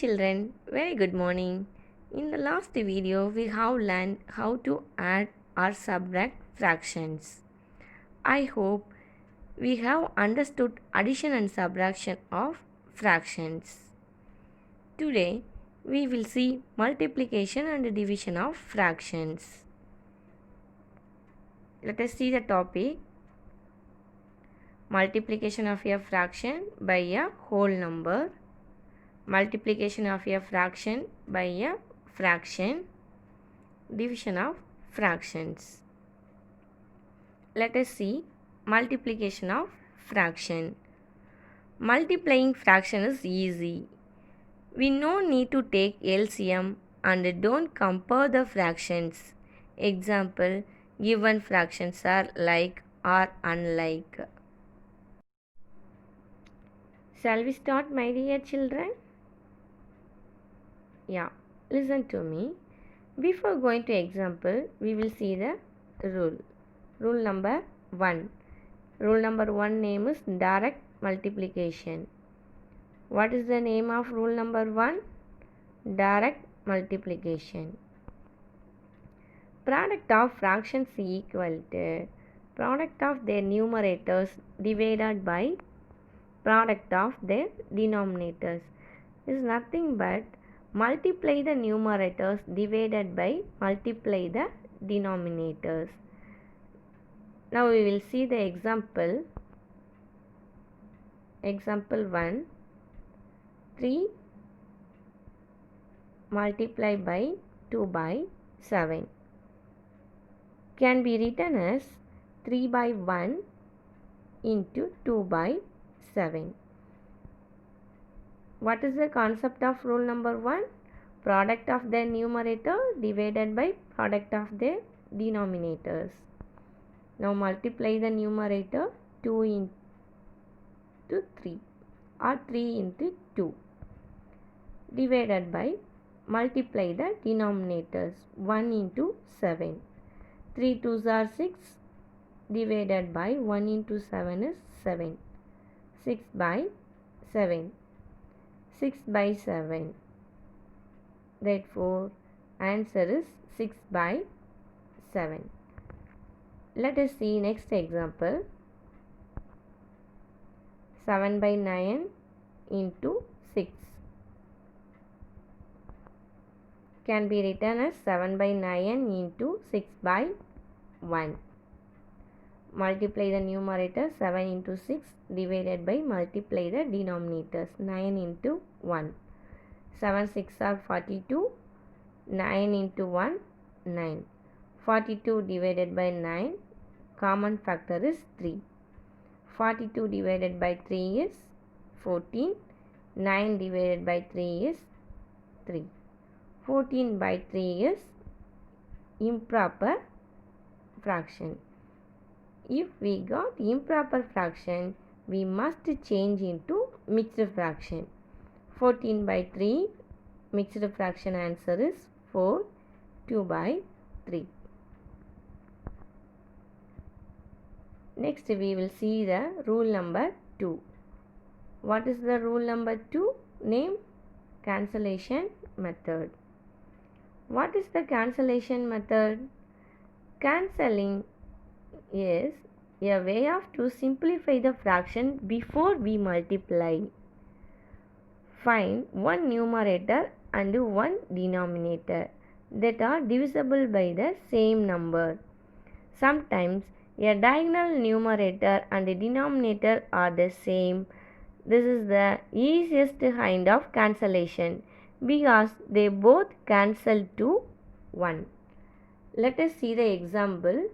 children, very good morning. In the last video, we have learned how to add or subtract fractions. I hope we have understood addition and subtraction of fractions. Today, we will see multiplication and division of fractions. Let us see the topic. Multiplication of a fraction by a whole number. Multiplication of a fraction by a fraction, division of fractions. Let us see multiplication of fraction. Multiplying fraction is easy. We no need to take LCM and don't compare the fractions. Example, given fractions are like or unlike. Shall we start, my dear children? Yeah, listen to me. Before going to example, we will see the rule. Rule number 1. Rule number 1 name is direct multiplication. What is the name of rule number 1? Direct multiplication. Product of fractions equal to product of their numerators divided by product of their denominators. Is nothing but multiply the numerators divided by multiply the denominators. Now we will see the example. Example 1. 3 multiplied by 2 by 7 can be written as 3 by 1 into 2 by 7. What is the concept of rule number 1? Product of their numerator divided by product of their denominators. Now multiply the numerator 2 into 3 or 3 into 2 divided by multiply the denominators 1 into 7. 3 2s are 6 divided by 1 into 7 is 7. 6 by 7. 6 by 7. Therefore, answer is 6 by 7. Let us see next example. 7 by 9 into 6 can be written as 7 by 9 into 6 by 1. Multiply the numerator 7 into 6 divided by multiply the denominators 9 into 1. 7 6 are 42. 9 into 1 9. 42 divided by 9, common factor is 3. 42 divided by 3 is 14. 9 divided by 3 is 3. 14 by 3 is improper fraction. If we got improper fraction, we must change into mixed fraction. 14 by 3 mixed fraction answer is 4. 2 by 3. Next we will see the rule number 2. What is the rule number 2? Name cancellation method. What is the cancellation method? Cancelling is a way of to simplify the fraction before we multiply. Find one numerator and one denominator that are divisible by the same number. Sometimes a diagonal numerator and a denominator are the same. This is the easiest kind of cancellation because they both cancel to 1. Let us see the example.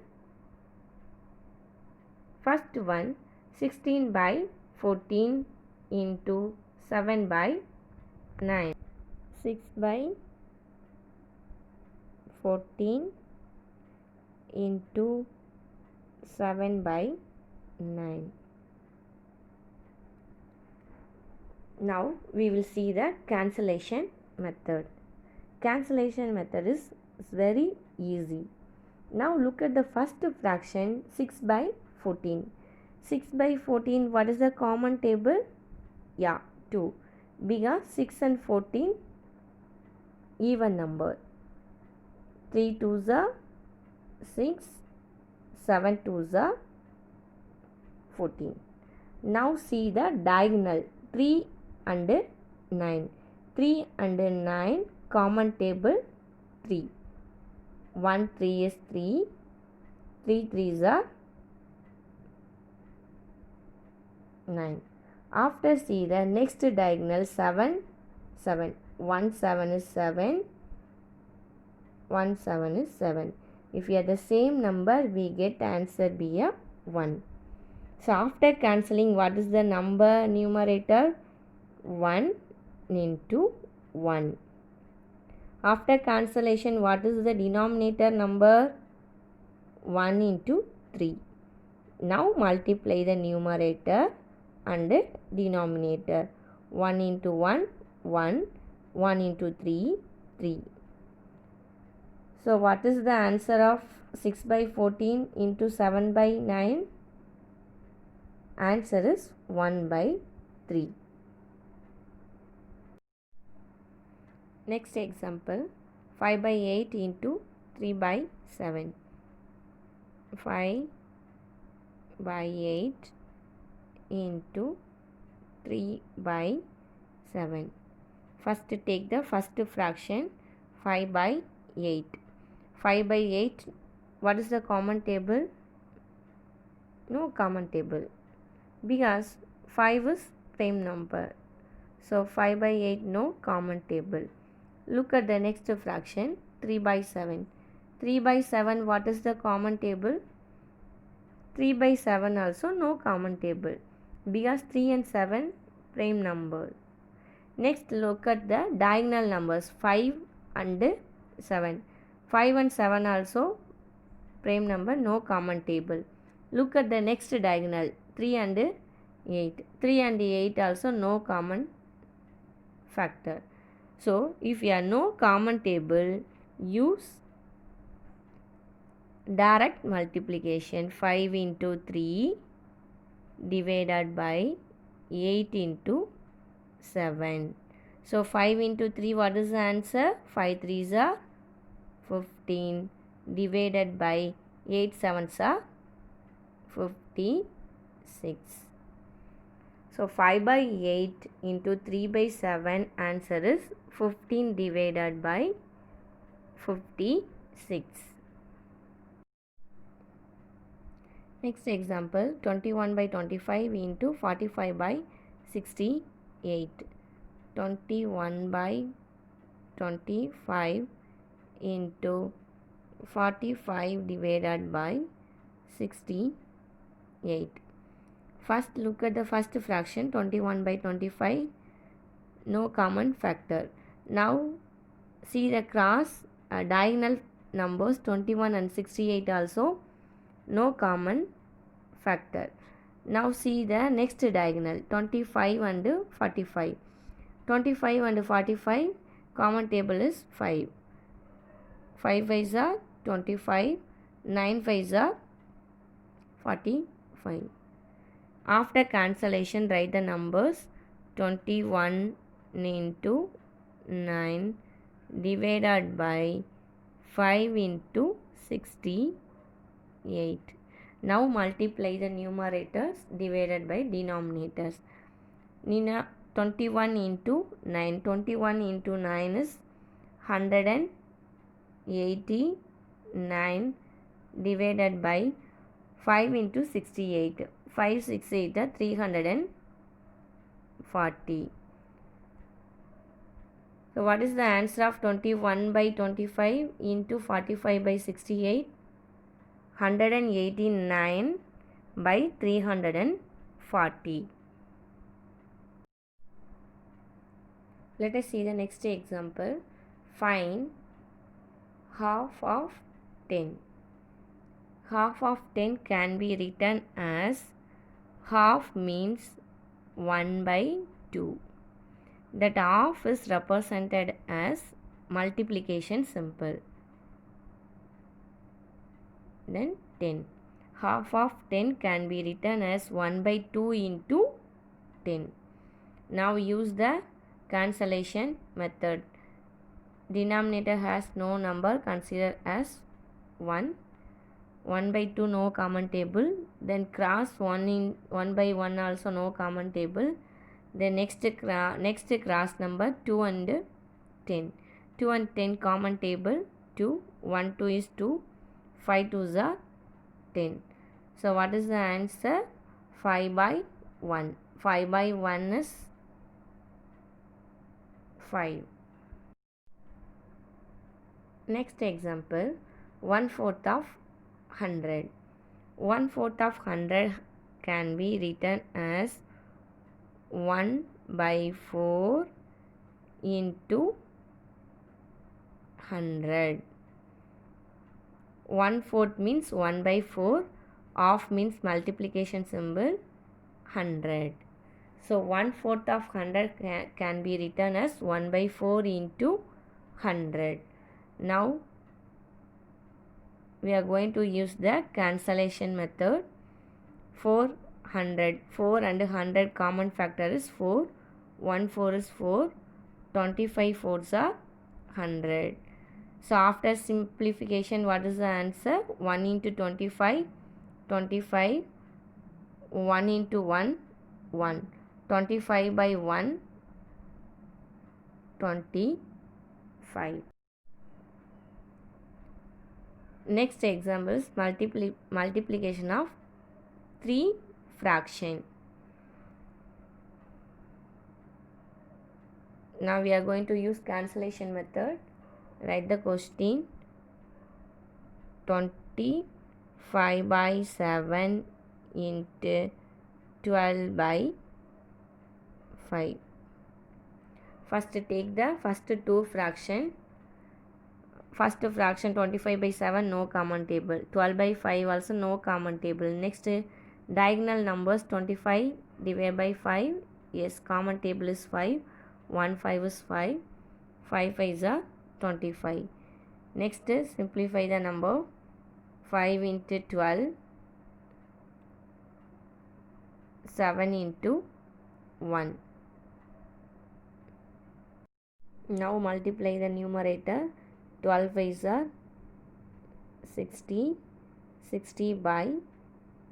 First one, 16 by 14 into 7 by 9. 6 by 14 into 7 by 9. Now we will see the cancellation method. Cancellation method is very easy. Now look at the first fraction 6 by 14. 6 by 14, what is the common table? Yeah, 2. because 6 and 14 even number. 3 2s are 6, 7 2s are 14. Now see the diagonal 3 and 9. 3 and 9 common table 3. 1 3 is 3. 3 3s are 9. After see the next diagonal 7 7. 1 7 is 7. 1 7 is 7. If we have the same number, we get answer be a 1. So after cancelling, what is the number numerator? 1 into 1. After cancellation, what is the denominator number? 1 into 3. Now multiply the numerator and denominator. 1 into 1, 1. 1 into 3, 3. So what is the answer of 6 by 14 into 7 by 9? Answer is 1 by 3. Next example, 5 by 8 into 3 by 7. 5 by 8 into 3 by 7. First take the first fraction, 5 by 8. 5 by 8, what is the common table? No common table, because 5 is prime number. So 5 by 8 no common table. Look at the next fraction, 3 by 7. 3 by 7, what is the common table? 3 by 7 also no common table, because 3 and 7 prime number. Next look at the diagonal numbers 5 and 7. 5 and 7 also prime number, no common table. Look at the next diagonal 3 and 8. 3 and 8 also no common factor. So if you have no common table, use direct multiplication. 5 into 3 divided by 8 into 7. So 5 into 3, what is the answer? 5 3s are 15 divided by 8 7s are 56. So 5 by 8 into 3 by 7, answer is 15 divided by 56. Next example, 21 by 25 into 45 by 68. 21 by 25 into 45 divided by 68. First look at the first fraction, 21 by 25, no common factor. Now see the cross diagonal numbers 21 and 68 also no common factor. Now see the next diagonal 25 and 45. 25 and 45 common table is 5. 5 5s are 25, 9 5s are 45. After cancellation, write the numbers 21 into 9 divided by 5 into 68. Now multiply the numerators divided by denominators. 21 into 9. 21 into 9 is 189 divided by 5 into 68. 5 6 8 are 340. So what is the answer of 21 by 25 into 45 by 68? 189 by 340. Let us see the next example. Find half of 10. Half of 10 can be written as half means 1 by 2. That half is represented as multiplication symbol. Then 10. Half of 10 can be written as 1 by 2 into 10. Now use the cancellation method. Denominator has no number, consider as 1. 1 by 2 no common table. Then cross 1 by 1 also no common table. Then next cross number 2 and 10. 2 and 10 common table 2. 1 2 is 2. 5 2s are 10. So what is the answer? 5 by 1. 5 by 1 is 5. Next example, 1/4 of 100. 1/4 of 100 can be written as 1 by 4 into 100. 1/4 means 1 by 4. Half means multiplication symbol 100. So 1/4 of 100 can be written as 1 by 4 into 100. Now we are going to use the cancellation method. 400. 4 and 100 common factor is 4. 1 4 is 4. 25 4s are 100. So after simplification, what is the answer? 1 into 25, 25. 1 into 1, 1. 25 by 1, 25. Next example is multiplication of 3 fraction. Now we are going to use cancellation method. Write the question. 25 by 7 into 12 by 5. First take the first two fraction. First fraction 25 by 7 no common table. 12 by 5 also no common table. Next diagonal numbers 25 divided by 5. Yes, common table is 5. 1 5 is 5. 5 5s are 25. Next simplify the number. 5 into 12. 7 into 1. Now multiply the numerator. 12 5s are 60. 60 by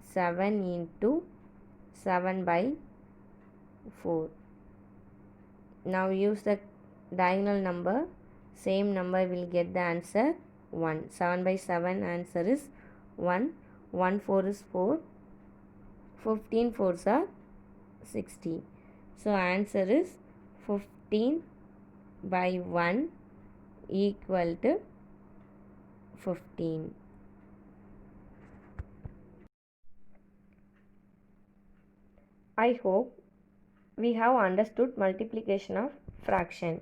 7 into 7 by 4. Now use the diagonal number. Same number will get the answer 1. 7 by 7 answer is 1. 1 4 is 4. 15 4s are 60. So answer is 15 by 1 equal to 15. I hope we have understood multiplication of fraction.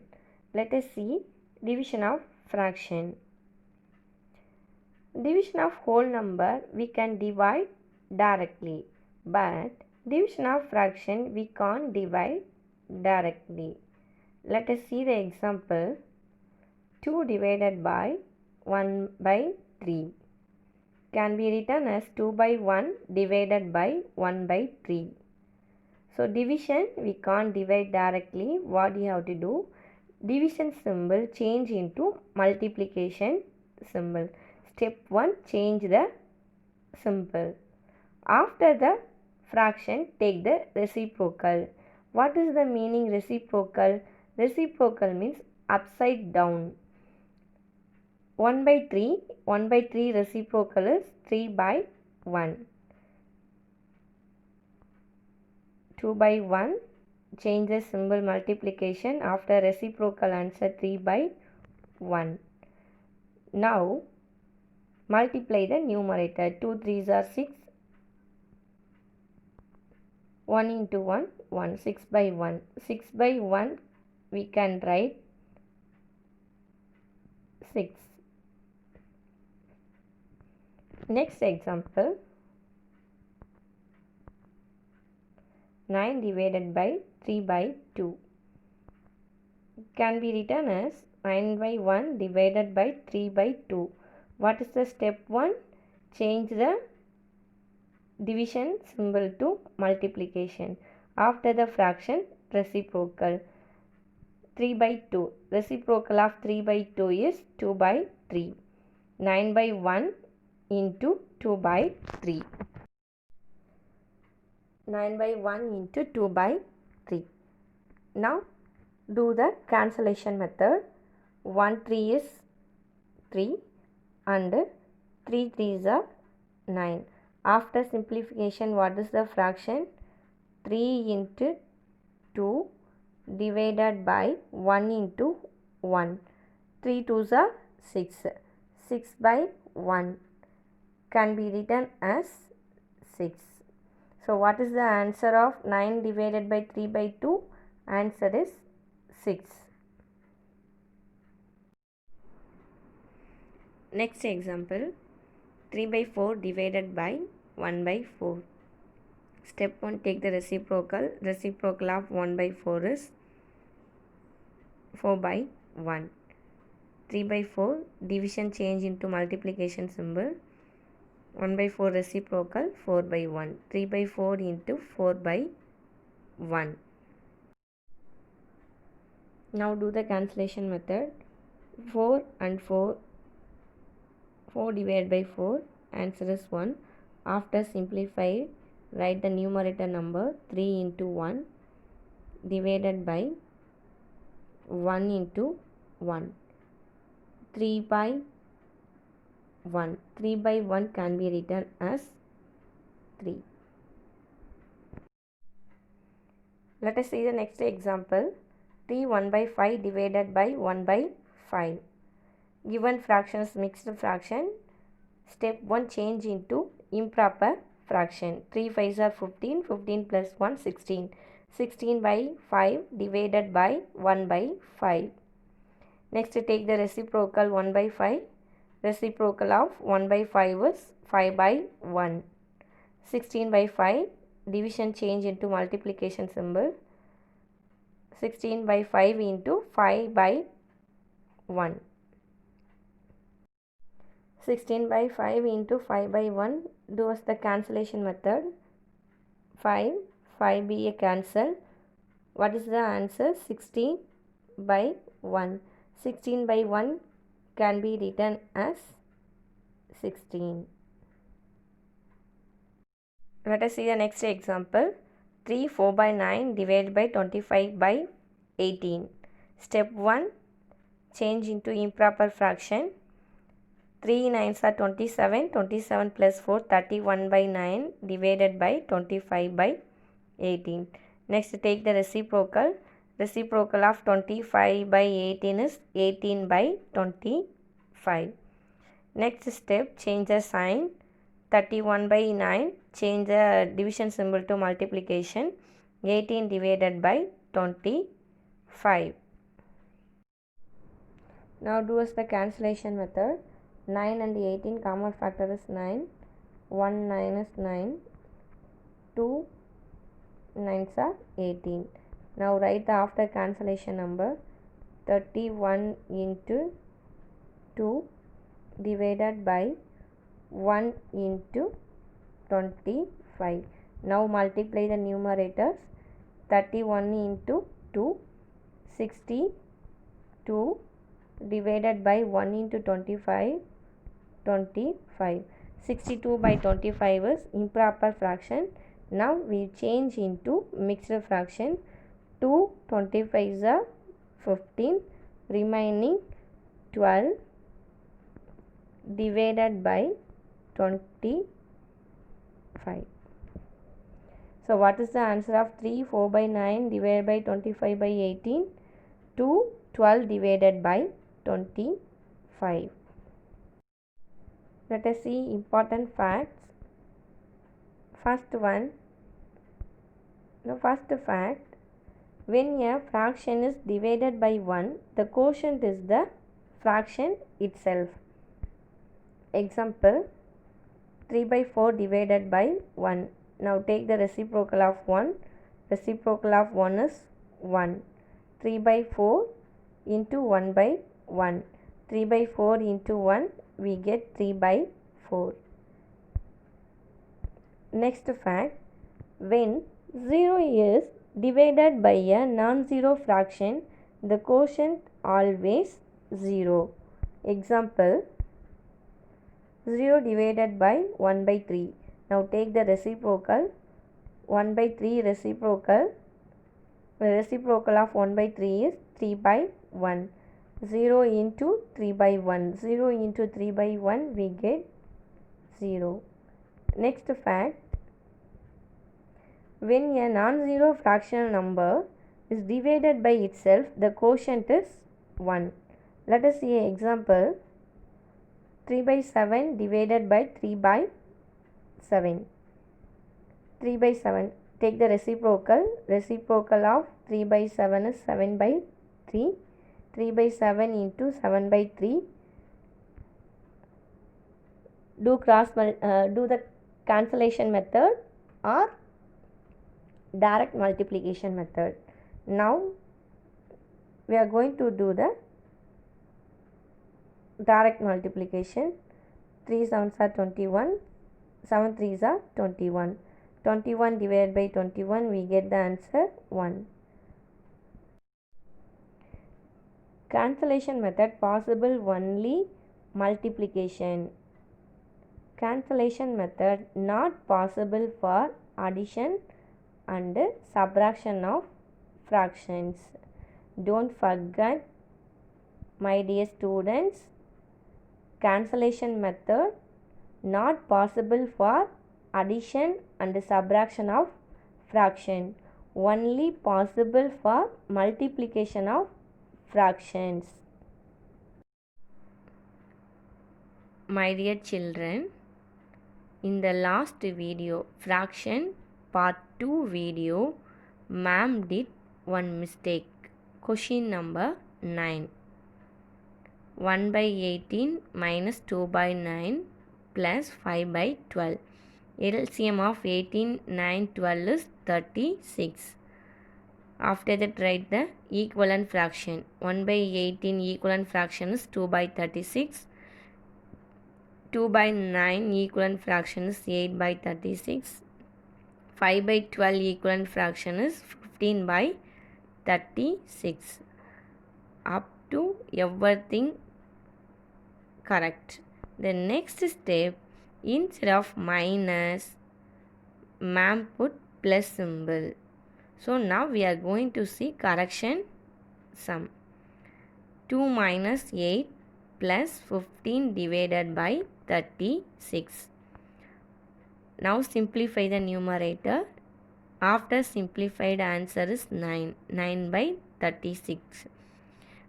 Let us see division of fraction. Division of whole number we can divide directly, but division of fraction we can't divide directly. Let us see the example. 2 divided by 1 by 3 can be written as 2 by 1 divided by 1 by 3. So division we can't divide directly. What you have to do? Division symbol change into multiplication symbol. Step 1, change the symbol. After the fraction, take the reciprocal. What is the meaning reciprocal? Reciprocal means upside down. 1 by 3. 1 by 3 reciprocal is 3 by 1. 2 by 1. Change the symbol multiplication. After reciprocal answer 3 by 1. Now multiply the numerator. 2 3s are 6. 1 into 1, 1. 6 by 1. 6 by 1 we can write 6. Next example. 9 divided by 3 by 2 can be written as 9 by 1 divided by 3 by 2. What is the step 1? Change the division symbol to multiplication. After the fraction, reciprocal. 3 by 2. Reciprocal of 3 by 2 is 2 by 3. 9 by 1 into 2 by 3. 9 by 1 into 2 by 3. Now do the cancellation method. 1 3 is 3 and 3 3s are 9. After simplification, what is the fraction? 3 into 2 divided by 1 into 1. 3 2s are 6. 6 by 1 can be written as 6. So what is the answer of 9 divided by 3 by 2? Answer is 6. Next example, 3 by 4 divided by 1 by 4. Step 1, take the reciprocal. Reciprocal of 1 by 4 is 4 by 1. 3 by 4, division change into multiplication symbol. 1 by 4 reciprocal, 4 by 1. 3 by 4 into 4 by 1. Now do the cancellation method. 4 and 4. 4 divided by 4. Answer is 1. After simplify, write the numerator number 3 into 1 divided by 1 into 1. 3 by 1. 3 by 1 can be written as 3. Let us see the next example. 3 1 by 5 divided by 1 by 5. Given fraction is mixed fraction. Step 1, change into improper fraction. 3 5s are 15. 15 plus 1 16. 16 by 5 divided by 1 by 5. Next, take the reciprocal 1 by 5. Reciprocal of 1 by 5 is 5 by 1. 16 by 5, division change into multiplication symbol. 16 by 5 into 5 by 1. 16 by 5 into 5 by 1. Do as the cancellation method. 5 5 be a cancel. What is the answer? 16 by 1. 16 by 1 can be written as 16. Let us see the next example. 3 4 by 9 divided by 25 by 18. Step 1, change into improper fraction. 3 9s are 27. 27 plus 4 31 by 9 divided by 25 by 18. Next, take the reciprocal. Reciprocal of 25 by 18 is 18 by 25. Next step, change the sign. 31 by 9, change the division symbol to multiplication. 18 divided by 25. Now do as the cancellation method. 9 and 18 common factor is 9. 1 9 is 9. 2 9s are 18. Now write the after cancellation number. 31 into 2 divided by 1 into 25. Now multiply the numerators. 31 into 2, 62 divided by 1 into 25, 25. 62 by 25 is improper fraction. Now we change into mixed fraction. 2 25s are 15, remaining 12 divided by 25. So what is the answer of 3 4 by 9 divided by 25 by 18? 2 12 divided by 25. Let us see important facts. First one, the first fact, when a fraction is divided by 1, the quotient is the fraction itself. Example, 3 by 4 divided by 1. Now take the reciprocal of 1. Reciprocal of 1 is 1. 3 by 4 into 1 by 1. 3 by 4 into 1, we get 3 by 4. Next fact, when 0 is divided by a non-zero fraction, the quotient always 0. Example, 0 divided by 1 by 3. Now take the reciprocal. 1 by 3 reciprocal. The reciprocal of 1 by 3 is 3 by 1. 0 into 3 by 1. 0 into 3 by 1 we get 0. Next fact, when a non-zero fractional number is divided by itself, the quotient is 1. Let us see an example. 3 by 7 divided by 3 by 7. 3 by 7. Take the reciprocal. Reciprocal of 3 by 7 is 7 by 3. 3 by 7 into 7 by 3. Do the cancellation method or direct multiplication method. Now we are going to do the direct multiplication. 3 7s are 21, 7 3s are 21. 21 divided by 21 we get the answer 1. Cancellation method possible only multiplication. Cancellation method not possible for addition and subtraction of fractions. Don't forget, my dear students, cancellation method not possible for addition and subtraction of fraction, only possible for multiplication of fractions. My dear children, in the last video, fraction part 2 video, ma'am did one mistake. Question number 9. 1 by 18 minus 2 by 9 plus 5 by 12. LCM of 18, 9, 12 is 36. After that, write the equivalent fraction. 1 by 18 equivalent fraction is 2 by 36. 2 by 9 equivalent fraction is 8 by 36. 5 by 12 equivalent fraction is 15 by 36. Up to everything correct. The next step, instead of minus, ma'am put plus symbol. So now we are going to see correction sum. 2 minus 8 plus 15 divided by 36. Now simplify the numerator. After simplified, answer is 9. 9 by 36.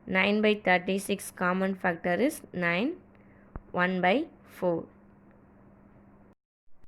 9 by 36 common factor is 9. 1 by 4.